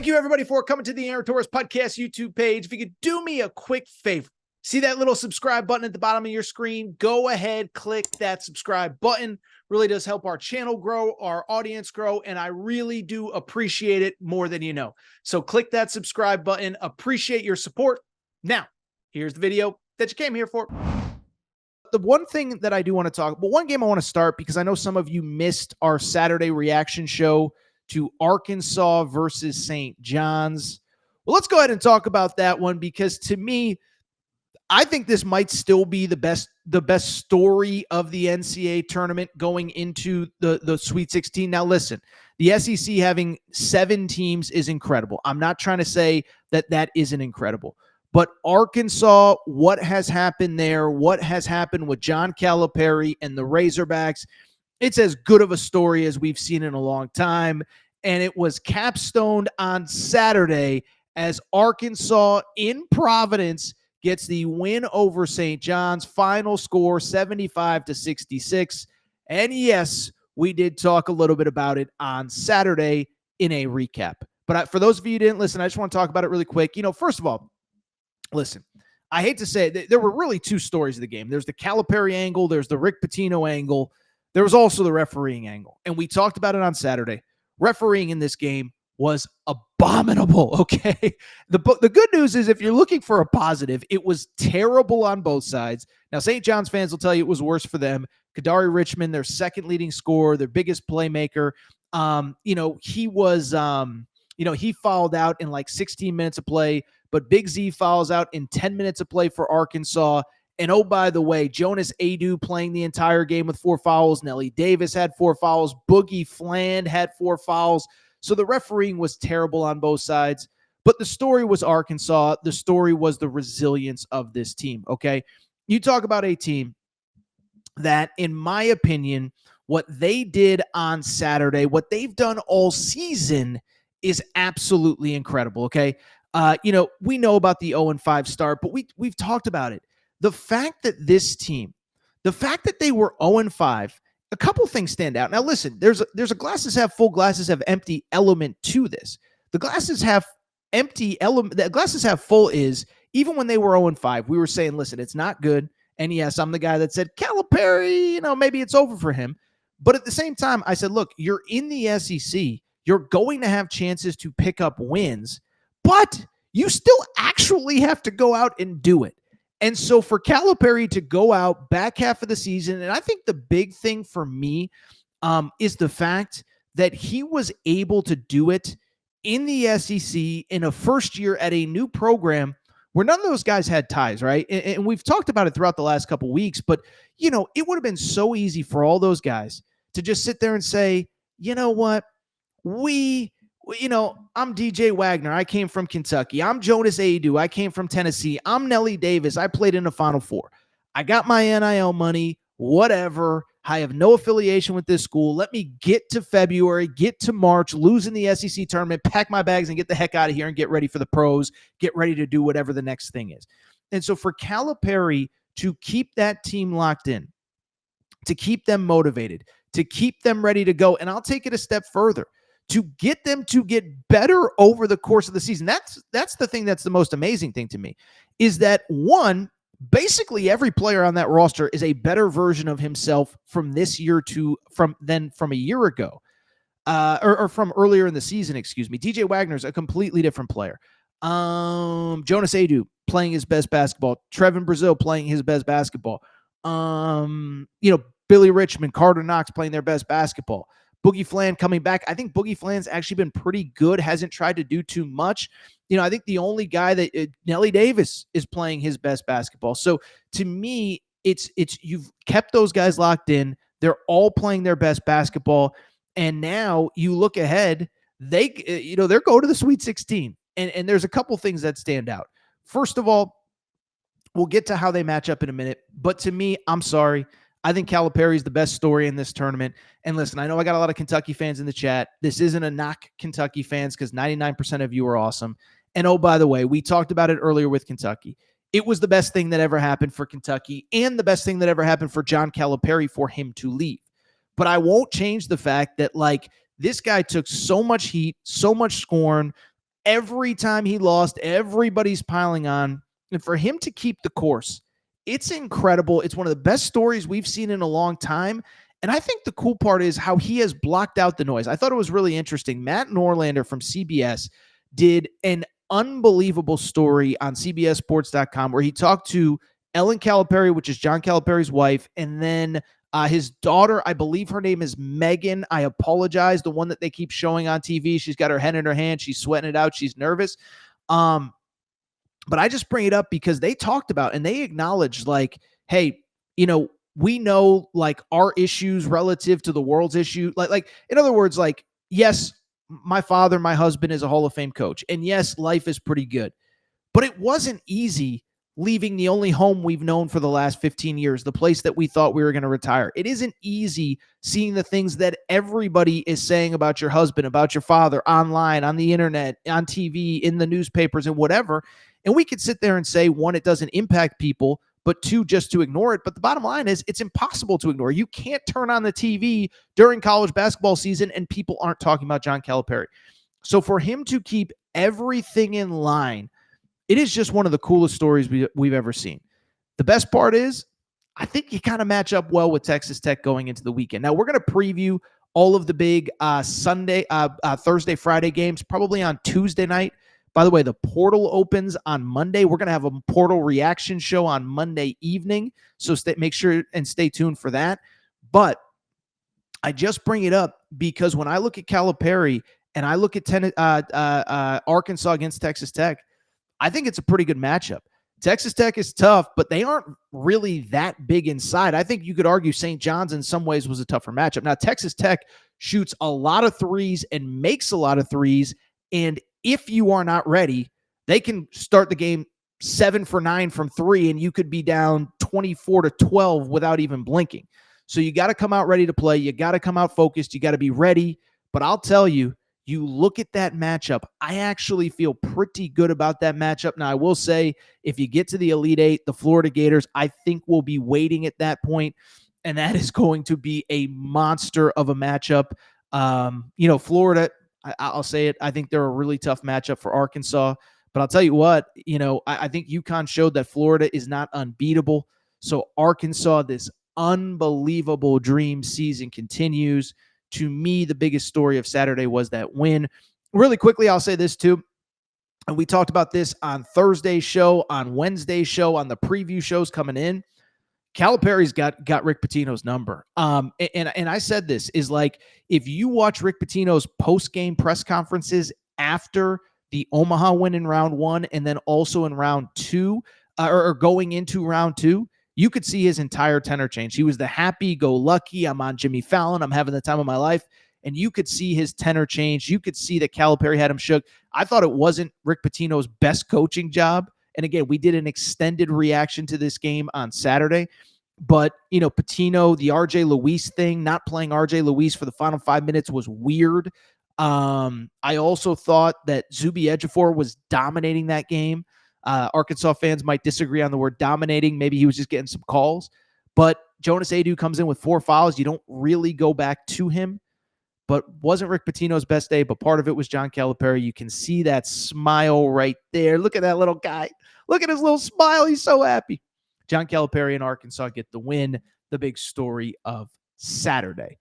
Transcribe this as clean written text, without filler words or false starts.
Thank you, everybody, for coming to the Aaron Torres Podcast YouTube page. If you could do me a quick favor, see that little subscribe button at the bottom of your screen? Go ahead, click that subscribe button. Really does help our channel grow, our audience grow, and I really do appreciate it more than you know. So click that subscribe button. Appreciate your support. Now, here's the video that you came here for. The one thing that I do want to talk about, one game I want to start because I know some of you missed our Saturday reaction show to Arkansas versus St. John's. Well, let's go ahead and talk about that one because to me, I think this might still be the best story of the NCAA tournament going into the Sweet 16. Now, listen, the SEC having 7 teams is incredible. I'm not trying to say that that isn't incredible. But Arkansas, what has happened there, what has happened with John Calipari and the Razorbacks, it's as good of a story as we've seen in a long time. And it was capstoned on Saturday as Arkansas in Providence gets the win over St. John's. Final score 75-66. And yes, we did talk a little bit about it on Saturday in a recap. But for those of you who didn't listen, I just want to talk about it really quick. First of all, listen, I hate to say it, there were really 2 stories of the game. There's the Calipari angle. There's the Rick Patino angle. There was also the refereeing angle. And we talked about it on Saturday. Refereeing in this game was abominable, okay? The good news is if you're looking for a positive, it was terrible on both sides. Now, St. John's fans will tell you it was worse for them. Kadari Richmond, their second leading scorer, their biggest playmaker, he was, he fouled out in like 16 minutes of play, but Big Z fouls out in 10 minutes of play for Arkansas. And oh, by the way, Jonas Adu playing the entire game with 4 fouls. Nelly Davis had 4 fouls. Boogie Fland had 4 fouls. So the refereeing was terrible on both sides. But the story was Arkansas. The story was the resilience of this team, okay? You talk about a team that, in my opinion, what they did on Saturday, what they've done all season is absolutely incredible, okay? We know about the 0-5 start, but we've talked about it. The fact that this team, the fact that they were 0-5, a couple things stand out. Now, listen, there's a glasses half full, glasses half empty element to this. The glasses half empty element, the glasses half full is, even when they were 0-5, we were saying, listen, it's not good. And yes, I'm the guy that said, Calipari, maybe it's over for him. But at the same time, I said, look, you're in the SEC. You're going to have chances to pick up wins, but you still actually have to go out and do it. And so for Calipari to go out back half of the season, and I think the big thing for me is the fact that he was able to do it in the SEC in a first year at a new program where none of those guys had ties, right? And we've talked about it throughout the last couple of weeks, but, it would have been so easy for all those guys to just sit there and say, you know what? I'm DJ Wagner. I came from Kentucky. I'm Jonas Adu. I came from Tennessee. I'm Nelly Davis. I played in the Final Four. I got my NIL money, whatever. I have no affiliation with this school. Let me get to February, get to March, lose in the SEC tournament, pack my bags and get the heck out of here and get ready for the pros, get ready to do whatever the next thing is. And so for Calipari to keep that team locked in, to keep them motivated, to keep them ready to go, and I'll take it a step further, to get them to get better over the course of the season. That's the thing that's the most amazing thing to me, is that, one, basically every player on that roster is a better version of himself from this year from a year ago, or from earlier in the season, excuse me. DJ Wagner's a completely different player. Jonas Adu playing his best basketball. Trevin Brazil playing his best basketball. Billy Richmond, Carter Knox playing their best basketball. Boogie Fland coming back. I think Boogie Fland's actually been pretty good, hasn't tried to do too much. I think the only guy that Nelly Davis is playing his best basketball. So to me, it's you've kept those guys locked in. They're all playing their best basketball. And now you look ahead, they're going to the Sweet 16. And there's a couple things that stand out. First of all, we'll get to how they match up in a minute. But to me, I'm sorry, I think Calipari is the best story in this tournament. And listen, I know I got a lot of Kentucky fans in the chat. This isn't a knock Kentucky fans because 99% of you are awesome. And oh, by the way, we talked about it earlier with Kentucky. It was the best thing that ever happened for Kentucky and the best thing that ever happened for John Calipari for him to leave. But I won't change the fact that, this guy took so much heat, so much scorn, Every time he lost, everybody's piling on. And for him to keep the course, it's incredible. It's one of the best stories we've seen in a long time. And I think the cool part is how he has blocked out the noise. I thought it was really interesting. Matt Norlander from CBS did an unbelievable story on CBSSports.com where he talked to Ellen Calipari, which is John Calipari's wife, and then his daughter, I believe her name is Megan. I apologize. The one that they keep showing on TV. She's got her head in her hand. She's sweating it out. She's nervous. But I just bring it up because they talked about and they acknowledged, like, hey, we know like our issues relative to the world's issue. Like in other words, like, yes, my father, my husband is a Hall of Fame coach. And yes, life is pretty good. But it wasn't easy leaving the only home we've known for the last 15 years, the place that we thought we were going to retire. It isn't easy seeing the things that everybody is saying about your husband, about your father, online, on the internet, on TV, in the newspapers, and whatever. And we could sit there and say, one, it doesn't impact people, but two, just to ignore it. But the bottom line is it's impossible to ignore. You can't turn on the TV during college basketball season and people aren't talking about John Calipari. So for him to keep everything in line, it is just one of the coolest stories we've ever seen. The best part is, I think you kind of match up well with Texas Tech going into the weekend. Now, we're going to preview all of the big Thursday, Friday games, probably on Tuesday night. By the way, the portal opens on Monday. We're going to have a portal reaction show on Monday evening, so make sure and stay tuned for that. But I just bring it up because when I look at Calipari and I look at Arkansas against Texas Tech, I think it's a pretty good matchup. Texas Tech is tough, but they aren't really that big inside. I think you could argue St. John's in some ways was a tougher matchup. Now, Texas Tech shoots a lot of threes and makes a lot of threes, and if you are not ready, they can start the game 7 for 9 from 3, and you could be down 24-12 without even blinking. So you got to come out ready to play. You got to come out focused. You got to be ready. But I'll tell you, you look at that matchup, I actually feel pretty good about that matchup. Now, I will say, if you get to the Elite Eight, the Florida Gators, I think will be waiting at that point, and that is going to be a monster of a matchup. Florida, I'll say it, I think they're a really tough matchup for Arkansas. But I'll tell you what, I think UConn showed that Florida is not unbeatable. So Arkansas, this unbelievable dream season continues. To me, the biggest story of Saturday was that win. Really quickly, I'll say this too. And we talked about this on Thursday's show, on Wednesday's show, on the preview shows coming in. Calipari's got Rick Pitino's number. And I said this is like, if you watch Rick Pitino's post-game press conferences after the Omaha win in round 1 and then also in round 2 or going into round 2, you could see his entire tenor change. He was the happy-go-lucky, I'm on Jimmy Fallon, I'm having the time of my life, and you could see his tenor change. You could see that Calipari had him shook. I thought it wasn't Rick Pitino's best coaching job. And again, we did an extended reaction to this game on Saturday. But, Patino, the RJ Luis thing, not playing RJ Luis for the final 5 minutes was weird. I also thought that Zuby Ejiofor was dominating that game. Arkansas fans might disagree on the word dominating. Maybe he was just getting some calls. But Jonas Adu comes in with 4 fouls. You don't really go back to him. But wasn't Rick Pitino's best day, but part of it was John Calipari. You can see that smile right there. Look at that little guy. Look at his little smile. He's so happy. John Calipari and Arkansas get the win, the big story of Saturday.